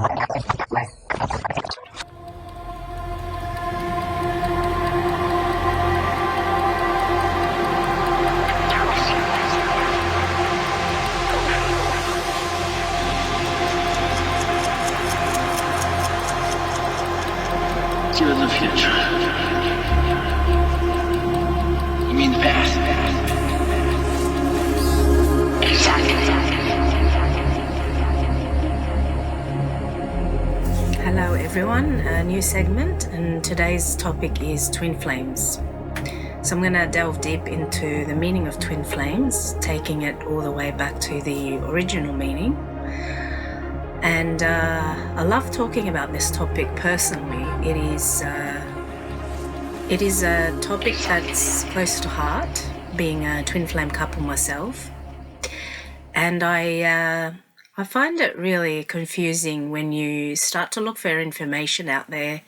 To the future. You mean the past? Exactly. Hello everyone, a new segment, and today's topic is twin flames. So I'm going to delve deep into the meaning of twin flames, taking it all the way back to the original meaning. And I love talking about this topic personally. It is a topic that's close to heart, being a twin flame couple myself. And I find it really confusing when you start to look for information out there.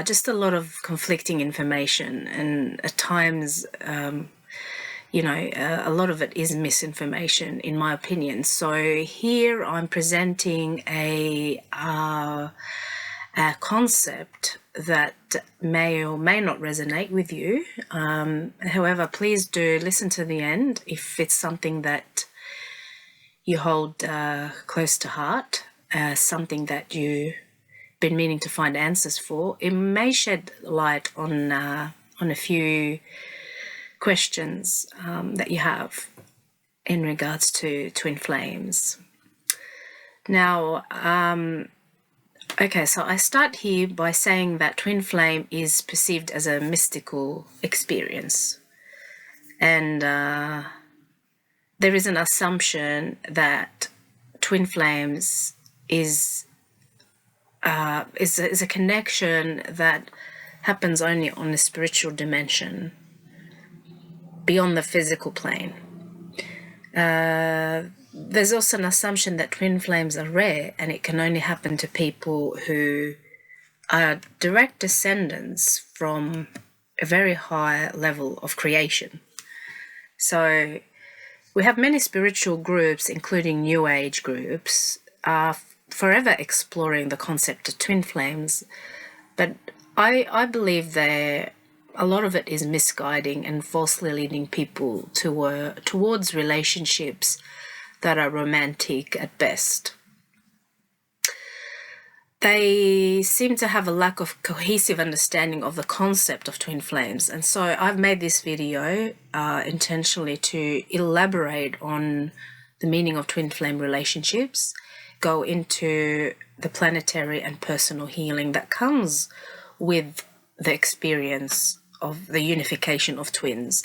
Just a lot of conflicting information, and at times, a lot of it is misinformation, in my opinion. So here I'm presenting a concept that may or may not resonate with you. However, please do listen to the end if it's something that you hold close to heart, something that you've been meaning to find answers for. It may shed light on a few questions that you have in regards to twin flames. Now, so I start here by saying that twin flame is perceived as a mystical experience, and there is an assumption that twin flames is a connection that happens only on the spiritual dimension, beyond the physical plane. There's also an assumption that twin flames are rare, and it can only happen to people who are direct descendants from a very high level of creation. So we have many spiritual groups, including New Age groups, forever exploring the concept of twin flames, but I believe that a lot of it is misguiding and falsely leading people towards relationships that are romantic at best. They seem to have a lack of cohesive understanding of the concept of twin flames, and so I've made this video intentionally to elaborate on the meaning of twin flame relationships, go into the planetary and personal healing that comes with the experience of the unification of twins,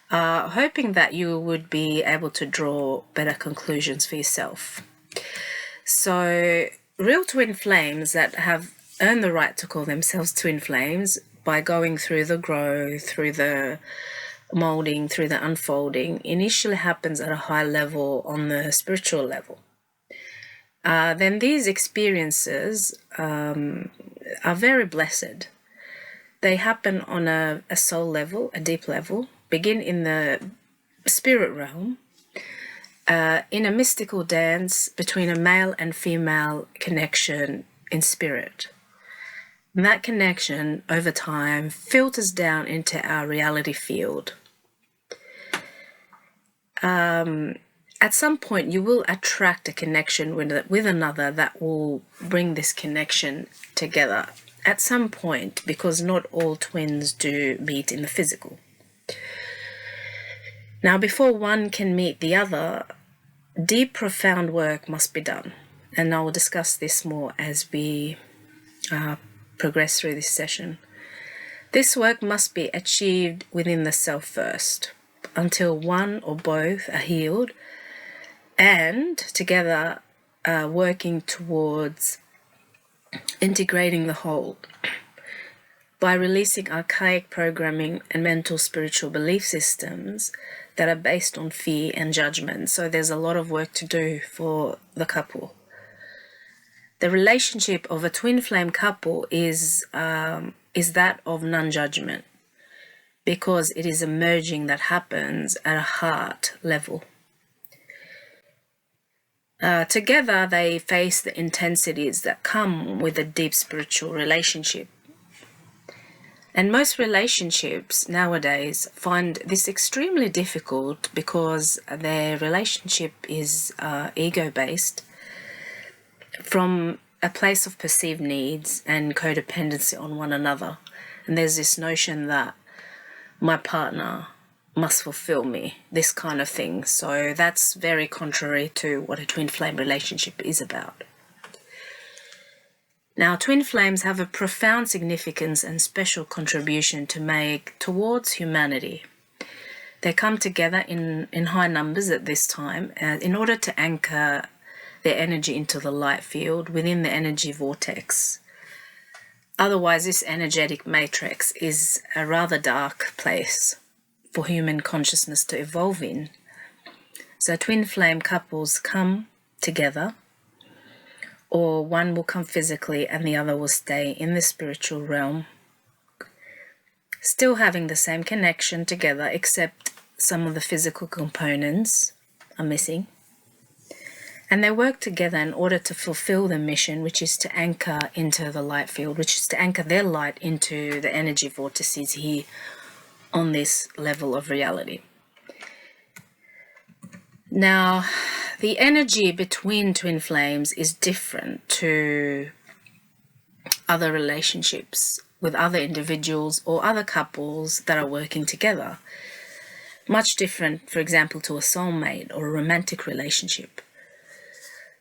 hoping that you would be able to draw better conclusions for yourself. So real twin flames that have earned the right to call themselves twin flames by going through the growth, through the molding, through the unfolding, initially happens at a high level on the spiritual level. Then these experiences are very blessed. They happen on a soul level, a deep level, begin in the spirit realm, in a mystical dance between a male and female connection in spirit. And that connection, over time, filters down into our reality field. At some point, you will attract a connection with another that will bring this connection together. At some point, because not all twins do meet in the physical. Now, before one can meet the other, deep, profound work must be done. And I will discuss this more as we progress through this session. This work must be achieved within the self first, until one or both are healed and together working towards integrating the whole by releasing archaic programming and mental spiritual belief systems that are based on fear and judgment. So there's a lot of work to do for the couple. The relationship of a twin flame couple is that of non-judgment, because it is a merging that happens at a heart level. Together, they face the intensities that come with a deep spiritual relationship. And most relationships nowadays find this extremely difficult because their relationship is ego-based from a place of perceived needs and codependency on one another. And there's this notion that my partner must fulfill me, this kind of thing. So that's very contrary to what a twin flame relationship is about. Now, twin flames have a profound significance and special contribution to make towards humanity. They come together in high numbers at this time in order to anchor their energy into the light field within the energy vortex. Otherwise, this energetic matrix is a rather dark place for human consciousness to evolve in. So twin flame couples come together, or one will come physically and the other will stay in the spiritual realm, still having the same connection together, except some of the physical components are missing. And they work together in order to fulfill the mission, which is to anchor into the light field, which is to anchor their light into the energy vortices here on this level of reality. Now, the energy between twin flames is different to other relationships with other individuals or other couples that are working together. Much different, for example, to a soulmate or a romantic relationship.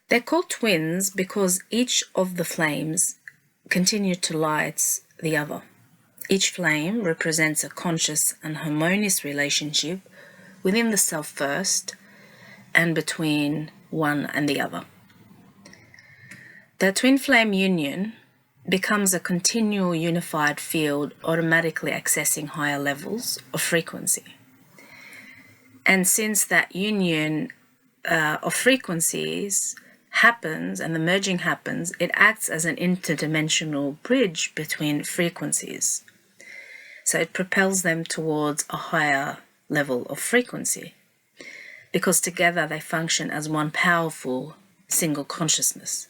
They're called twins because each of the flames continue to light the other. Each flame represents a conscious and harmonious relationship within the self first and between one and the other. The twin flame union becomes a continual unified field, automatically accessing higher levels of frequency. And since that union of frequencies happens and the merging happens, it acts as an interdimensional bridge between frequencies. So it propels them towards a higher level of frequency, because together they function as one powerful single consciousness.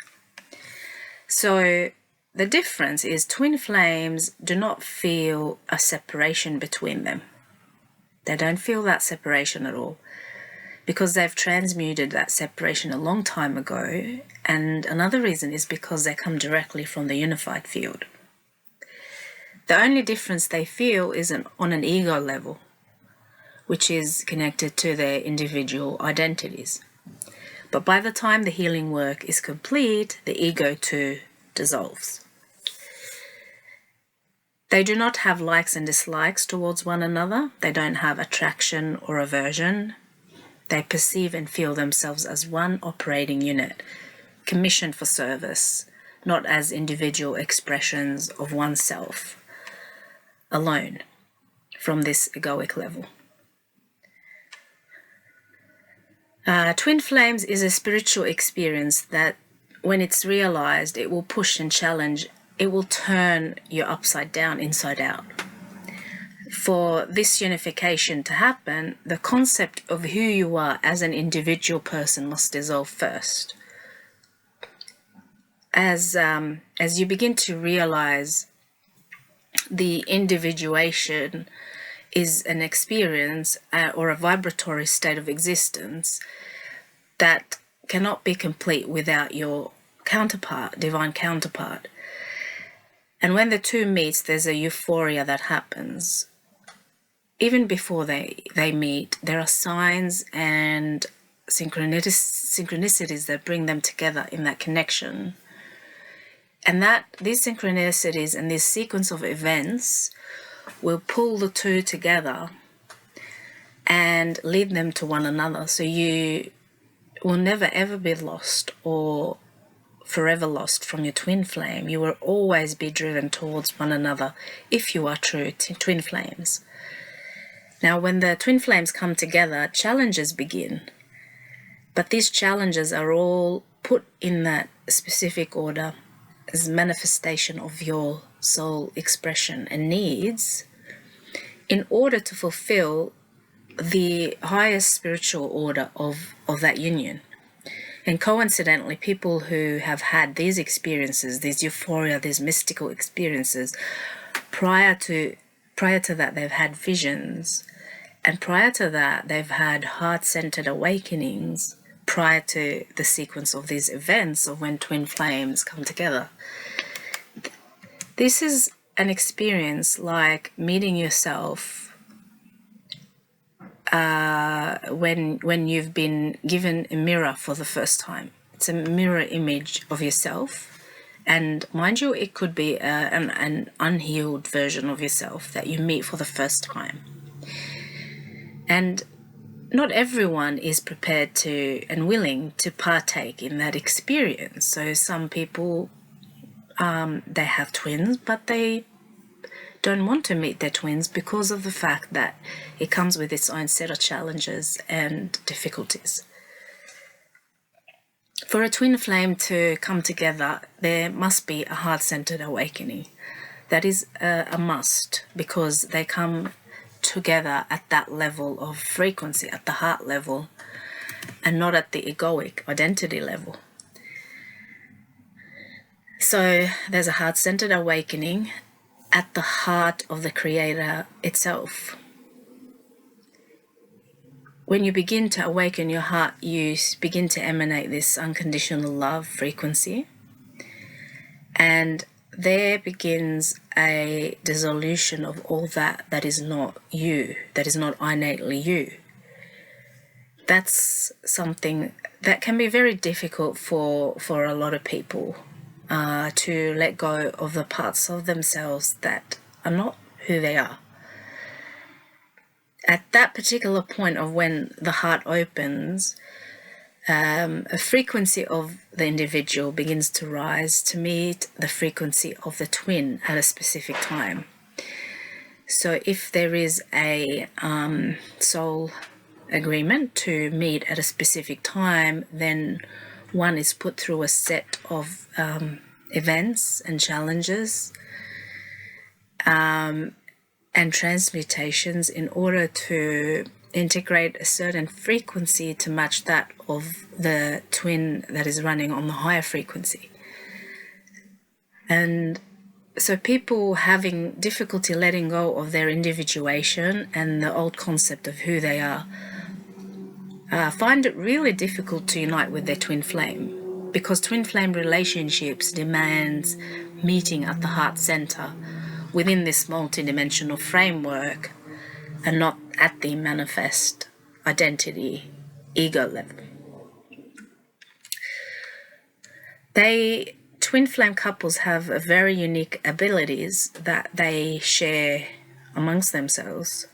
So the difference is twin flames do not feel a separation between them. They don't feel that separation at all, because they've transmuted that separation a long time ago. And another reason is because they come directly from the unified field. The only difference they feel is on an ego level, which is connected to their individual identities. But by the time the healing work is complete, the ego too dissolves. They do not have likes and dislikes towards one another. They don't have attraction or aversion. They perceive and feel themselves as one operating unit, commissioned for service, not as individual expressions of oneself alone from this egoic level. Twin flames is a spiritual experience that, when it's realized, it will push and challenge. It will turn you upside down, inside out. For this unification to happen, the concept of who you are as an individual person must dissolve first. As you begin to realize the individuation is an experience or a vibratory state of existence that cannot be complete without your counterpart, divine counterpart. And when the two meet, there's a euphoria that happens. Even before they meet, there are signs and synchronicities that bring them together in that connection. And that these synchronicities and this sequence of events will pull the two together and lead them to one another. So you will never ever be lost or forever lost from your twin flame. You will always be driven towards one another if you are true twin flames. Now, when the twin flames come together, challenges begin. But these challenges are all put in that specific order as manifestation of your soul expression and needs in order to fulfill the highest spiritual order of that union. And coincidentally, people who have had these experiences, these euphoria, these mystical experiences, prior to that, they've had visions. And prior to that, they've had heart-centered awakenings prior to the sequence of these events of when twin flames come together. This is an experience like meeting yourself when you've been given a mirror for the first time. It's a mirror image of yourself. And mind you, it could be an unhealed version of yourself that you meet for the first time. And not everyone is prepared to and willing to partake in that experience. So some people, they have twins, but they don't want to meet their twins because of the fact that it comes with its own set of challenges and difficulties. For a twin flame to come together, there must be a heart-centered awakening. That is a must, because they come together at that level of frequency, at the heart level, and not at the egoic identity level. So there's a heart-centered awakening at the heart of the Creator itself. When you begin to awaken your heart, you begin to emanate this unconditional love frequency. And there begins a dissolution of all that is not you, that is not innately you. That's something that can be very difficult for a lot of people, to let go of the parts of themselves that are not who they are. At that particular point of when the heart opens, a frequency of the individual begins to rise to meet the frequency of the twin at a specific time. So if there is a soul agreement to meet at a specific time, then one is put through a set of events and challenges and transmutations in order to integrate a certain frequency to match that of the twin that is running on the higher frequency. And so people having difficulty letting go of their individuation and the old concept of who they are find it really difficult to unite with their twin flame, because twin flame relationships demands meeting at the heart center within this multidimensional framework and not at the manifest identity ego level. Twin flame couples have very unique abilities that they share amongst themselves.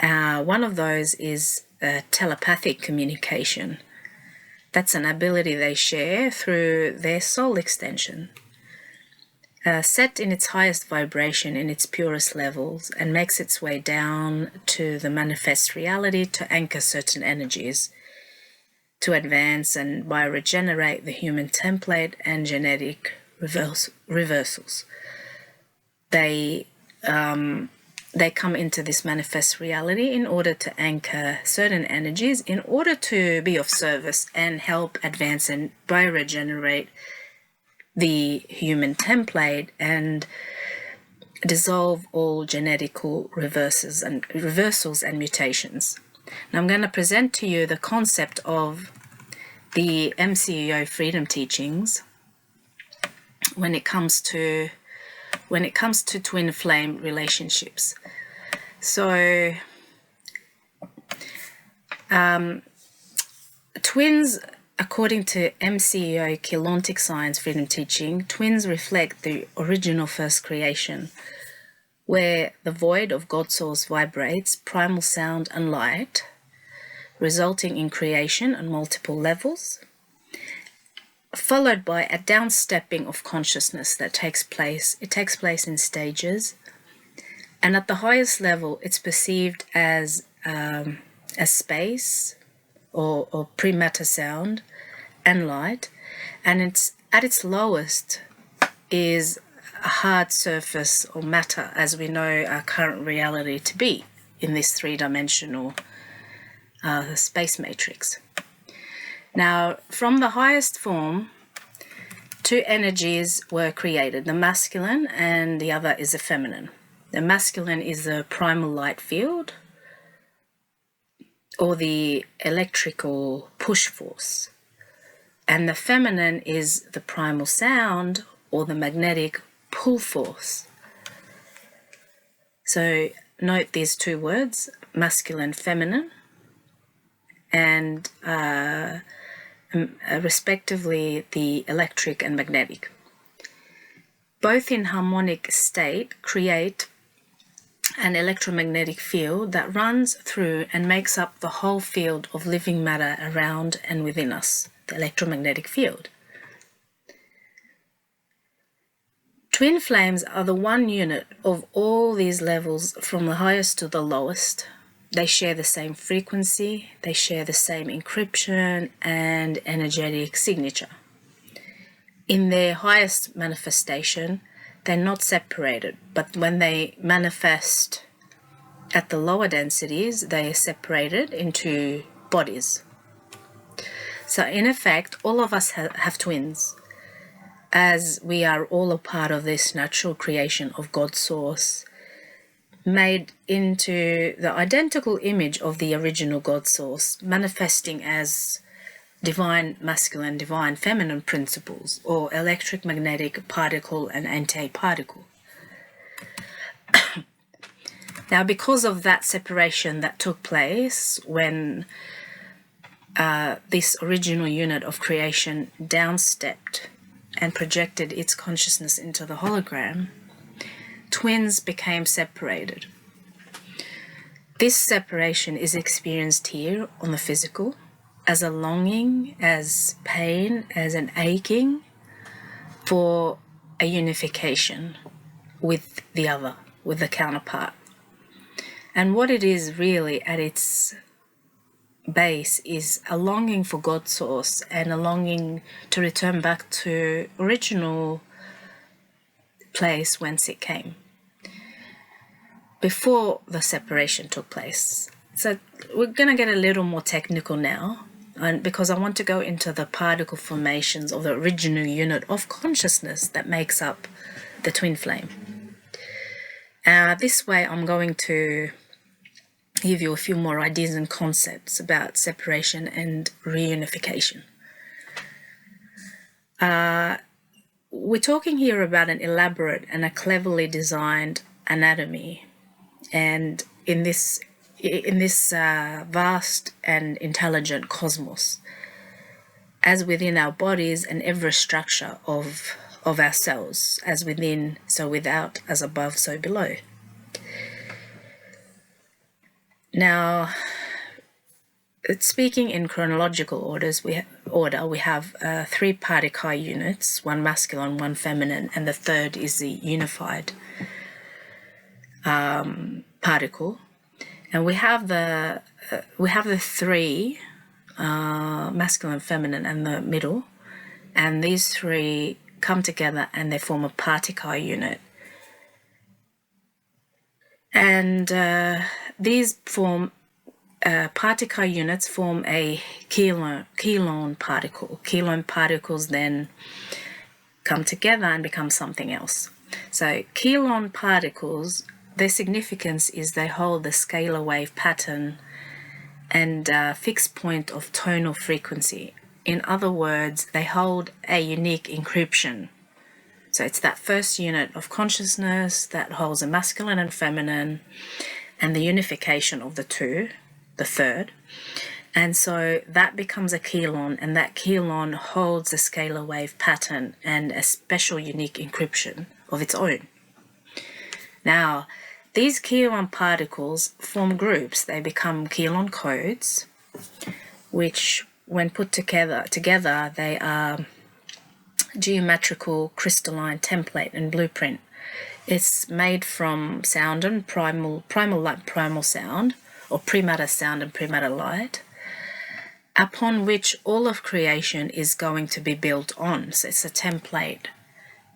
One of those is telepathic communication. That's an ability they share through their soul extension. Set in its highest vibration, in its purest levels, and makes its way down to the manifest reality to anchor certain energies, to advance and bio-regenerate the human template and genetic reversals. They come into this manifest reality in order to anchor certain energies, in order to be of service and help advance and bio-regenerate the human template and dissolve all genetical reversals and mutations. Now I'm going to present to you the concept of the MCEO freedom teachings when it comes to twin flame relationships. So twins, according to MCEO Kelontic Science Freedom Teaching, twins reflect the original first creation, where the void of God Source vibrates primal sound and light, resulting in creation on multiple levels, followed by a downstepping of consciousness that takes place. It takes place in stages, and at the highest level, it's perceived as a space or pre-matter sound and light, and it's at its lowest is a hard surface or matter, as we know our current reality to be in this three-dimensional space matrix. Now, from the highest form, two energies were created, the masculine and the other is the feminine. The masculine is the primal light field, or the electrical push force, and the feminine is the primal sound, or the magnetic pull force. So note these two words, masculine, feminine, and respectively the electric and magnetic. Both in harmonic state create an electromagnetic field that runs through and makes up the whole field of living matter around and within us, the electromagnetic field. Twin flames are the one unit of all these levels from the highest to the lowest. They share the same frequency, they share the same encryption and energetic signature. In their highest manifestation, they're not separated, but when they manifest at the lower densities, they are separated into bodies. So in effect, all of us have twins, as we are all a part of this natural creation of God's source, made into the identical image of the original God source, manifesting as divine masculine, divine feminine principles, or electric, magnetic, particle, and antiparticle. Now, because of that separation that took place when this original unit of creation downstepped and projected its consciousness into the hologram, twins became separated. This separation is experienced here on the physical as a longing, as pain, as an aching for a unification with the other, with the counterpart. And what it is really at its base is a longing for God's source and a longing to return back to original place whence it came before the separation took place. So we're going to get a little more technical now, and because I want to go into the particle formations of the original unit of consciousness that makes up the twin flame. This way I'm going to give you a few more ideas and concepts about separation and reunification. We're talking here about an elaborate and a cleverly designed anatomy, and in this vast and intelligent cosmos, as within our bodies and every structure of ourselves, as within, so without, as above, so below. Now, speaking in chronological we have 3 particle units, one masculine, one feminine, and the third is the unified particle. And we have the 3 masculine, feminine, and the middle, and these 3 come together and they form a particle unit. And these form particle units form a kelon particle. Kelon particles then come together and become something else. So kelon particles, their significance is they hold the scalar wave pattern and fixed point of tonal frequency. In other words, they hold a unique encryption. So it's that first unit of consciousness that holds a masculine and feminine, and the unification of the two, the third. And so that becomes a kelon, and that kelon holds a scalar wave pattern and a special unique encryption of its own. Now, these kelon particles form groups. They become kelon codes, which when put together they are geometrical crystalline template and blueprint. It's made from sound and primal light, primal sound, or prematter sound and prematter light, upon which all of creation is going to be built on. So it's a template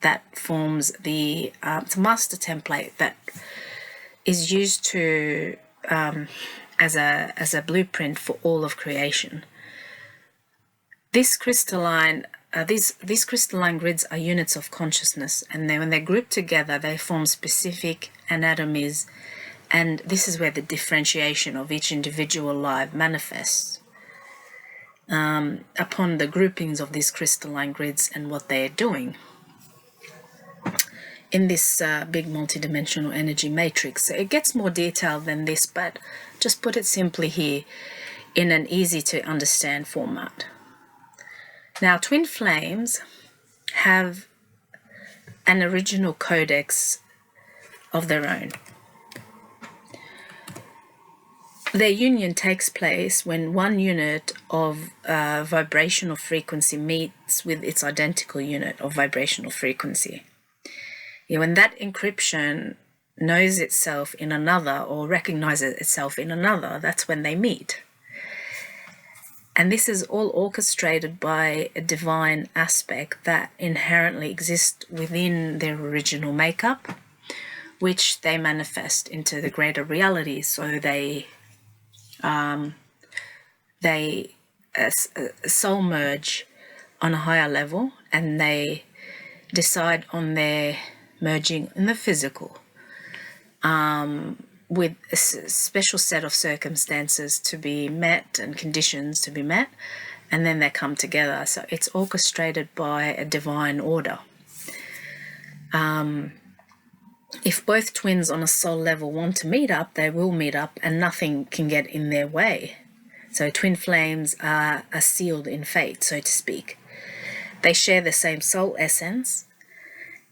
that forms the it's a master template that is used to as a blueprint for all of creation. these crystalline grids are units of consciousness, and then when they're grouped together, they form specific anatomies, and this is where the differentiation of each individual life manifests upon the groupings of these crystalline grids and what they're doing in this big multidimensional energy matrix. So it gets more detailed than this, but just put it simply here in an easy to understand format. Now, twin flames have an original codex of their own. Their union takes place when one unit of vibrational frequency meets with its identical unit of vibrational frequency. When that encryption knows itself in another or recognizes itself in another, that's when they meet. And this is all orchestrated by a divine aspect that inherently exists within their original makeup, which they manifest into the greater reality. So they soul merge on a higher level, and they decide on their merging in the physical with a special set of circumstances to be met and conditions to be met, and then they come together. So it's orchestrated by a divine order. If both twins on a soul level want to meet up, they will meet up, and nothing can get in their way. So twin flames are sealed in fate, so to speak. They share the same soul essence,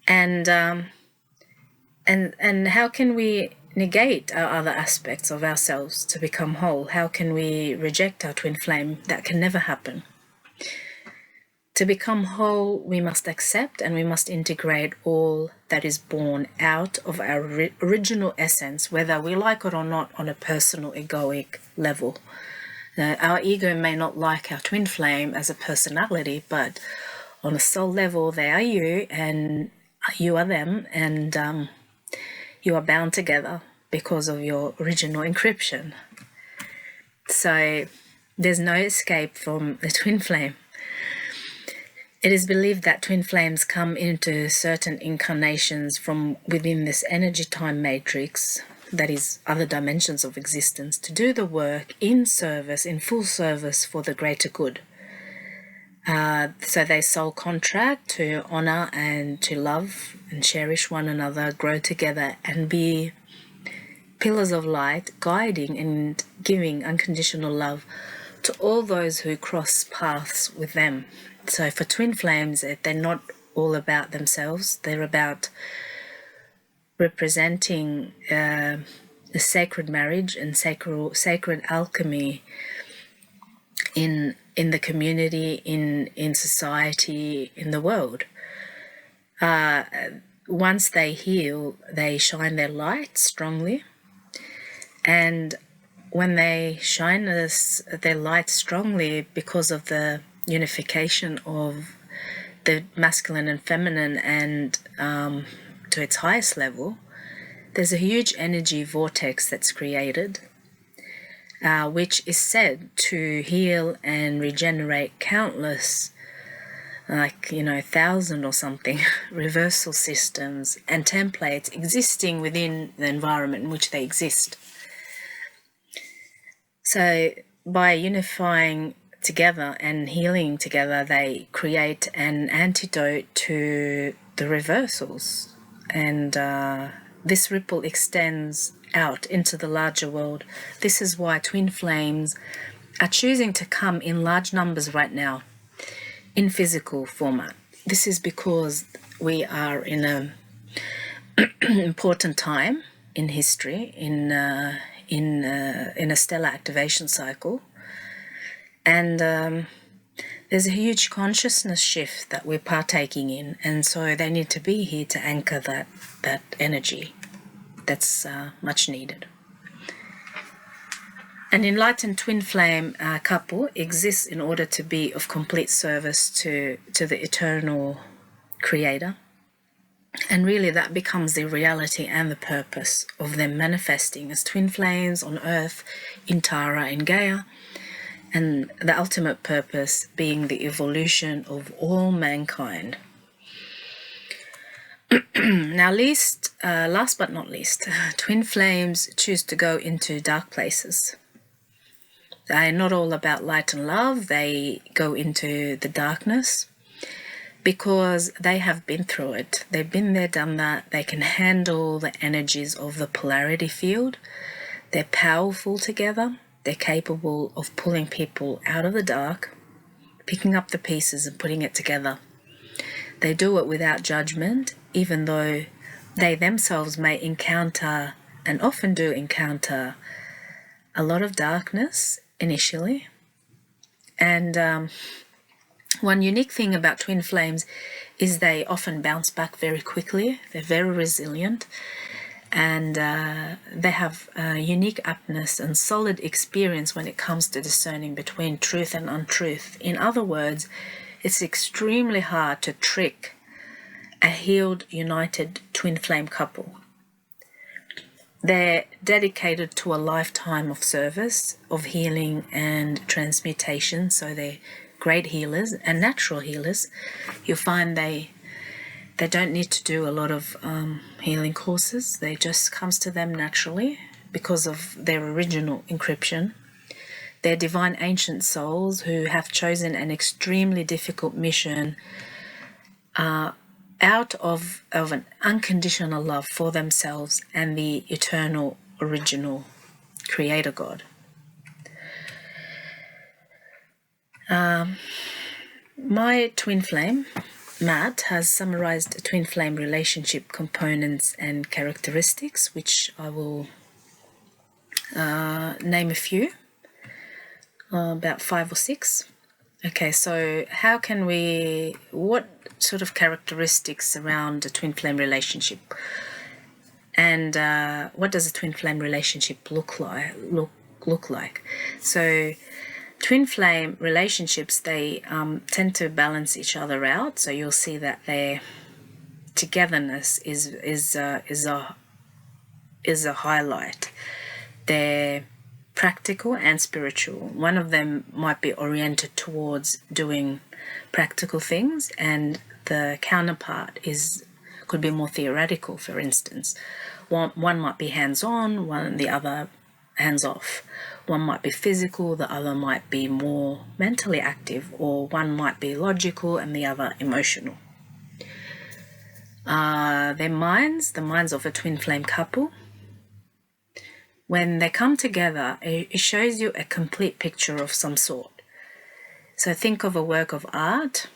and how can we negate our other aspects of ourselves to become whole? How can we reject our twin flame? That can never happen. To become whole, we must accept and we must integrate all that is born out of our original essence, whether we like it or not, on a personal egoic level. Our ego may not like our twin flame as a personality, but on a soul level, they are you and you are them, and you are bound together because of your original encryption. So there's no escape from the twin flame. It is believed that twin flames come into certain incarnations from within this energy-time matrix, that is, other dimensions of existence, to do the work in service, in full service for the greater good. So they soul contract to honor and to love and cherish one another, grow together, and be pillars of light, guiding and giving unconditional love to all those who cross paths with them. So for twin flames, they're not all about themselves. They're about representing the sacred marriage and sacred alchemy in the community, in society, in the world. Once they heal, they shine their light strongly, and when they shine their light strongly because of the unification of the masculine and feminine and to its highest level, there's a huge energy vortex that's created, which is said to heal and regenerate countless, 1,000 or something, reversal systems and templates existing within the environment in which they exist. So by unifying together and healing together, they create an antidote to the reversals, and this ripple extends out into the larger world. This is why twin flames are choosing to come in large numbers right now in physical format. This is because we are in an important time in history, in a stellar activation cycle, and there's a huge consciousness shift that we're partaking in, and so they need to be here to anchor that energy that's much needed. An enlightened twin flame couple exists in order to be of complete service to the eternal creator, and really that becomes the reality and the purpose of them manifesting as twin flames on earth, in Tara, in Gaia, and the ultimate purpose being the evolution of all mankind. Now, last but not least, twin flames choose to go into dark places. They're not all about light and love. They go into the darkness because they have been through it. They've been there, done that. They can handle the energies of the polarity field. They're powerful together. They're capable of pulling people out of the dark, picking up the pieces and putting it together. They do it without judgment, even though they themselves may encounter, and often do encounter, a lot of darkness initially. And one unique thing about twin flames is they often bounce back very quickly. They're very resilient, and they have a unique aptness and solid experience when it comes to discerning between truth and untruth. In other words, it's extremely hard to trick a healed, united twin flame couple. They're dedicated to a lifetime of service, of healing and transmutation, so they're great healers and natural healers. You'll find they don't need to do a lot of healing courses. They just comes to them naturally because of their original encryption. They're divine ancient souls who have chosen an extremely difficult mission out of an unconditional love for themselves and the eternal original creator God. My twin flame, Matt, has summarized twin flame relationship components and characteristics, which I will name a few, about 5 or 6. Okay, so what sort of characteristics around a twin flame relationship, and what does a twin flame relationship look like? So twin flame relationships, they tend to balance each other out. So you'll see that their togetherness is a highlight. They're practical and spiritual. One of them might be oriented towards doing practical things, and the counterpart could be more theoretical. For instance, one might be hands-on, the other hands-off. One might be physical, the other might be more mentally active, or one might be logical and the other emotional. The minds of a twin flame couple, when they come together, it shows you a complete picture of some sort. So think of a work of art.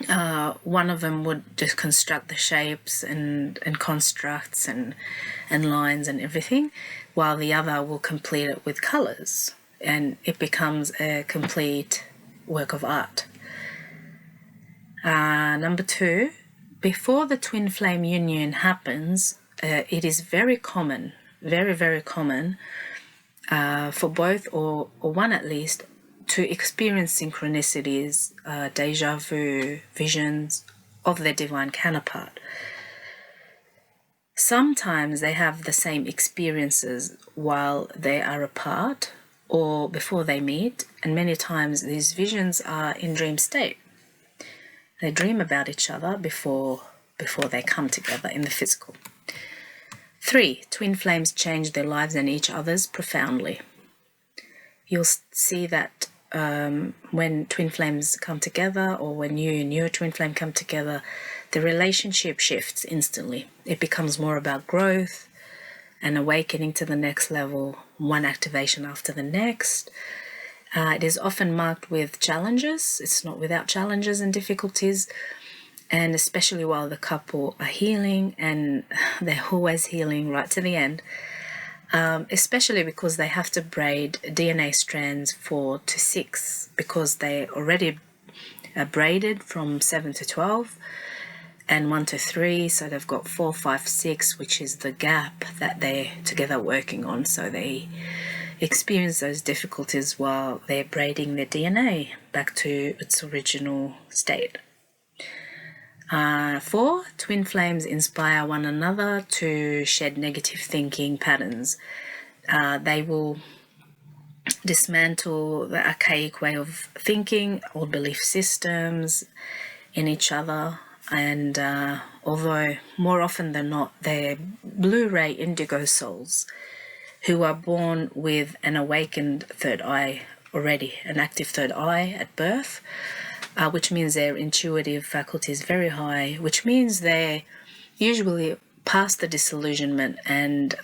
One of them would just construct the shapes and constructs and lines and everything, while the other will complete it with colors, and it becomes a complete work of art. Number 2, before the twin flame union happens, it is very common, very, very common for both or one at least to experience synchronicities, deja vu, visions of their divine counterpart. Sometimes they have the same experiences while they are apart or before they meet, and many times these visions are in dream state. They dream about each other before they come together in the physical. 3, twin flames change their lives and each other's profoundly. You'll see that when twin flames come together, or when you and your twin flame come together, the relationship shifts instantly. It becomes more about growth and awakening to the next level, one activation after the next. It is often marked with challenges. It's not without challenges and difficulties, and especially while the couple are healing, and they're always healing right to the end, especially because they have to braid DNA strands 4 to 6, because they already are braided from 7 to 12 and 1 to 3, so they've got 4, 5, 6, which is the gap that they're together working on. So they experience those difficulties while they're braiding their DNA back to its original state. 4, twin flames inspire one another to shed negative thinking patterns. They will dismantle the archaic way of thinking, old belief systems in each other. And although more often than not, they're Blu-ray indigo souls who are born with an awakened third eye already, an active third eye at birth, which means their intuitive faculty is very high, which means they're usually past the disillusionment and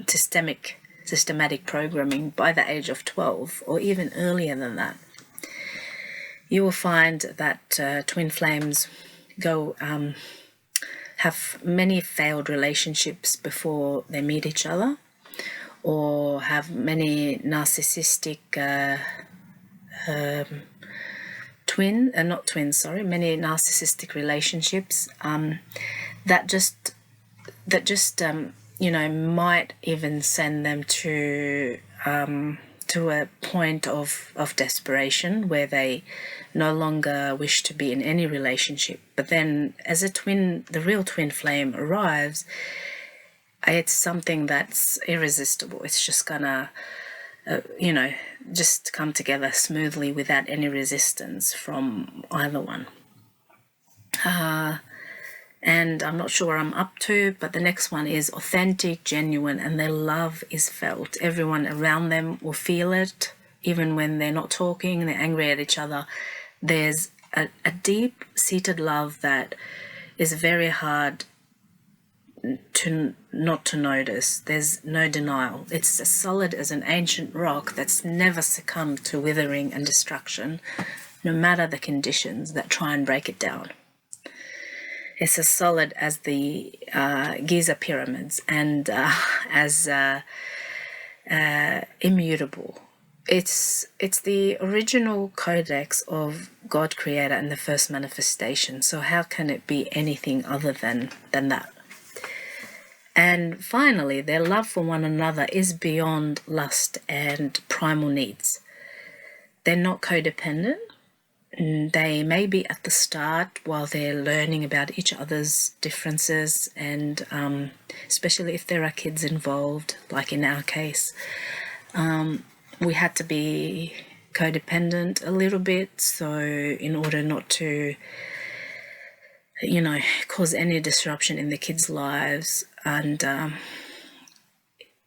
systematic programming by the age of 12 or even earlier than that. You will find that twin flames have many failed relationships before they meet each other, or have many narcissistic many narcissistic relationships that just might even send them to a point of desperation where they no longer wish to be in any relationship. But then as the real twin flame arrives, it's something that's irresistible. It's just gonna, just come together smoothly without any resistance from either one. And I'm not sure what I'm up to, but the next one is authentic, genuine, and their love is felt. Everyone around them will feel it, even when they're not talking, they're angry at each other. There's a deep-seated love that is very hard not to notice. There's no denial. It's as solid as an ancient rock that's never succumbed to withering and destruction, no matter the conditions that try and break it down. It's as solid as the Giza pyramids and as immutable. It's the original codex of God Creator and the first manifestation. So how can it be anything other than that? And finally, their love for one another is beyond lust and primal needs. They're not codependent. They may be at the start while they're learning about each other's differences, and especially if there are kids involved, like in our case, we had to be codependent a little bit, so in order not to cause any disruption in the kids' lives. And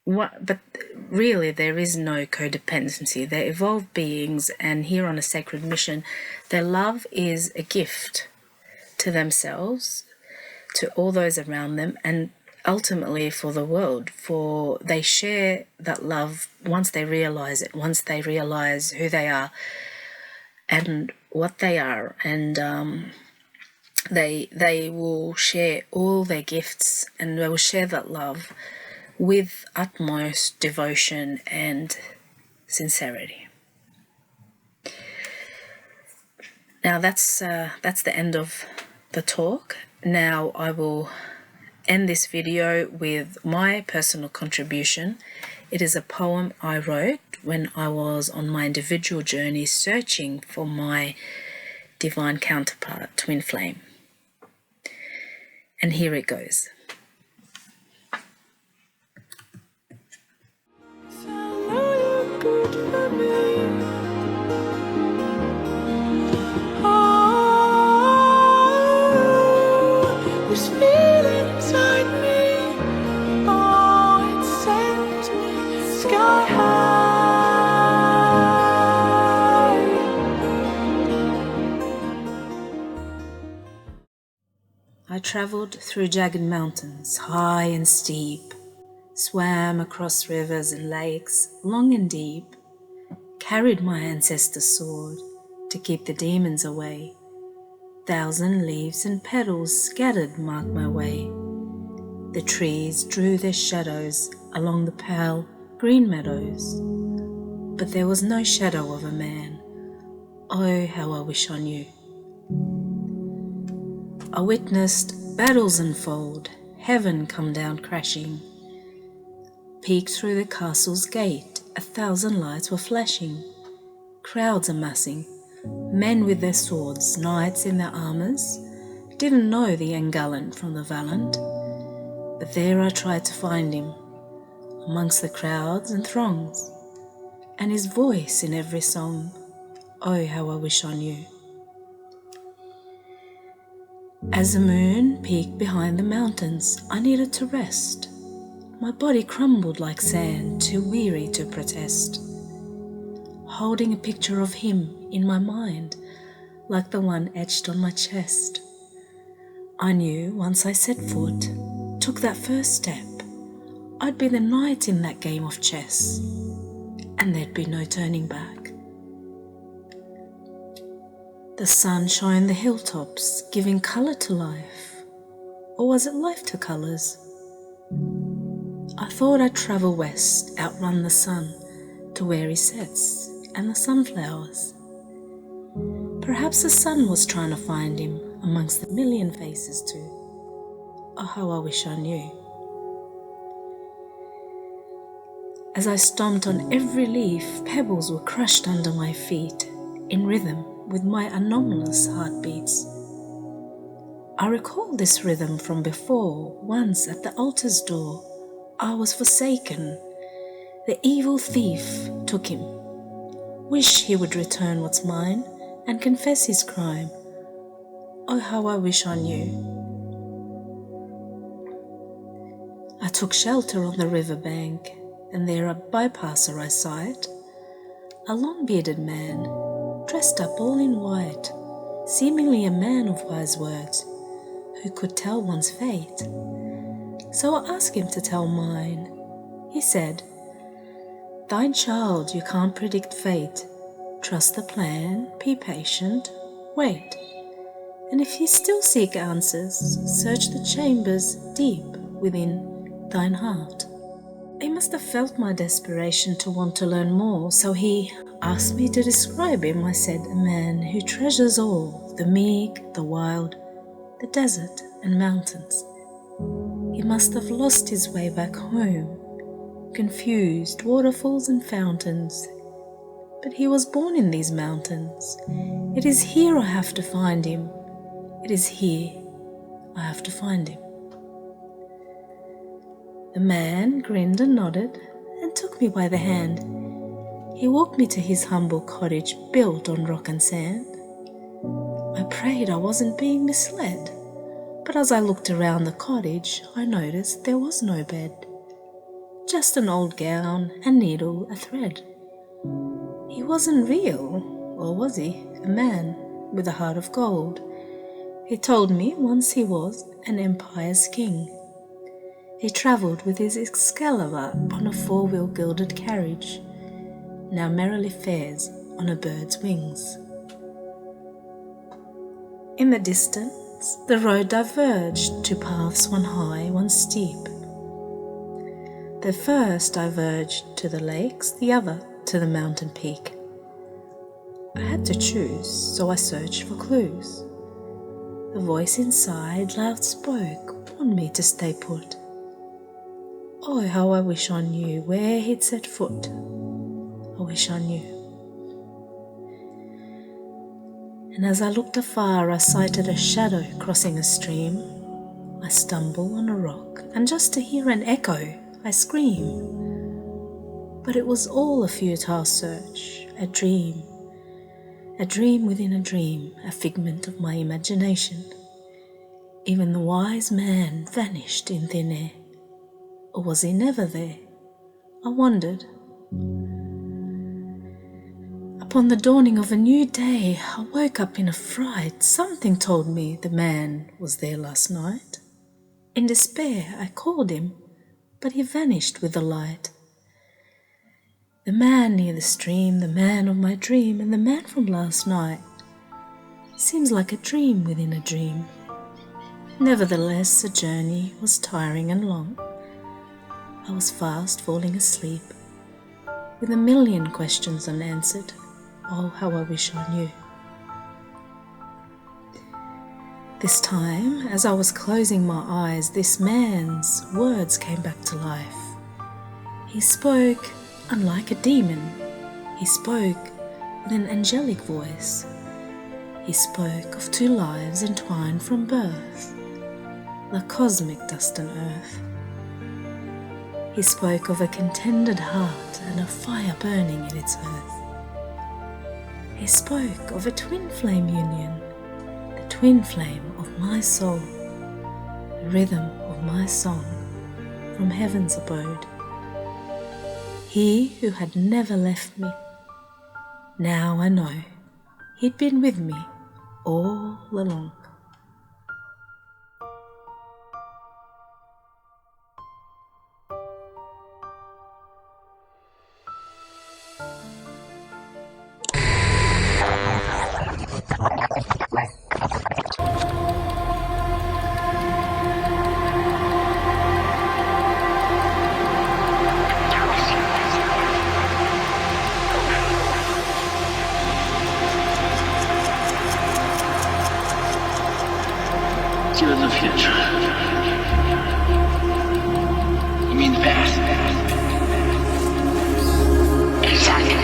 but really there is no codependency. They're evolved beings, and here on a sacred mission, their love is a gift to themselves, to all those around them, and ultimately for the world. For they share that love once they realize it, once they realize who they are and what they are, and they will share all their gifts, and they will share that love with utmost devotion and sincerity. Now that's the end of the talk. Now I will end this video with my personal contribution. It is a poem I wrote when I was on my individual journey searching for my divine counterpart, twin flame. And here it goes. This feeling inside me, oh, it sends me sky high. I travelled through jagged mountains, high and steep, swam across rivers and lakes, long and deep, carried my ancestor's sword to keep the demons away. 1,000 leaves and petals scattered marked my way. The trees drew their shadows along the pale green meadows, but there was no shadow of a man. Oh, how I wish I knew. I witnessed battles unfold, heaven come down crashing. Peeked through the castle's gate, 1,000 lights were flashing. Crowds amassing, men with their swords, knights in their armours, didn't know the ungallant from the valiant. But there I tried to find him, amongst the crowds and throngs. and his voice in every song. Oh, how I wish I knew. As the moon peeked behind the mountains, I needed to rest. My body crumbled like sand, too weary to protest. Holding a picture of him in my mind, like the one etched on my chest. I knew once I set foot, took that first step, I'd be the knight in that game of chess, and there'd be no turning back. The sun shone the hilltops, giving colour to life. Or was it life to colours? I thought I'd travel west, outrun the sun, to where he sets, and the sunflowers. Perhaps the sun was trying to find him amongst the million faces too. Oh, how I wish I knew. As I stomped on every leaf, pebbles were crushed under my feet, in rhythm with my anomalous heartbeats. I recall this rhythm from before. Once at the altar's door, I was forsaken. The evil thief took him. Wish he would return what's mine and confess his crime. Oh, how I wish I knew. I took shelter on the riverbank, and there a bypasser I sight, a long-bearded man, dressed up all in white, seemingly a man of wise words, who could tell one's fate. So I asked him to tell mine. He said, "Thine child, you can't predict fate. Trust the plan, be patient, wait. And if you still seek answers, search the chambers deep within thine heart." He must have felt my desperation to want to learn more, so he asked me to describe him. I said, "A man who treasures all, the meek, the wild, the desert and mountains." He must have lost his way back home, confused waterfalls and fountains. But he was born in these mountains. It is here I have to find him. It is here I have to find him. The man grinned and nodded and took me by the hand. He walked me to his humble cottage built on rock and sand. I prayed I wasn't being misled, but as I looked around the cottage, I noticed there was no bed. Just an old gown, a needle, a thread. He wasn't real, or was he? A man with a heart of gold. He told me once he was an empire's king. He travelled with his Excalibur on a four-wheel gilded carriage, now merrily fares on a bird's wings. In the distance, the road diverged, two paths, one high, one steep. The first diverged to the lakes, the other to the mountain peak. I had to choose, so I searched for clues. The voice inside loud spoke, warned me to stay put. Oh, how I wish I knew where he'd set foot. I wish I knew. And as I looked afar, I sighted a shadow crossing a stream. I stumble on a rock, and just to hear an echo, I scream. But it was all a futile search, a dream within a dream, a figment of my imagination. Even the wise man vanished in thin air. Or was he never there? I wondered. Upon the dawning of a new day, I woke up in a fright. Something told me the man was there last night. In despair, I called him, but he vanished with the light. The man near the stream, the man of my dream, and the man from last night seems like a dream within a dream. Nevertheless, the journey was tiring and long. I was fast falling asleep, with a million questions unanswered. Oh, how I wish I knew. This time, as I was closing my eyes, this man's words came back to life. He spoke unlike a demon. He spoke with an angelic voice. He spoke of two lives entwined from birth, like cosmic dust and earth. He spoke of a contented heart and a fire burning in its earth. He spoke of a twin flame union, the twin flame of my soul, the rhythm of my song from heaven's abode. He who had never left me, now I know he'd been with me all along. To the future. You mean the past? Exactly.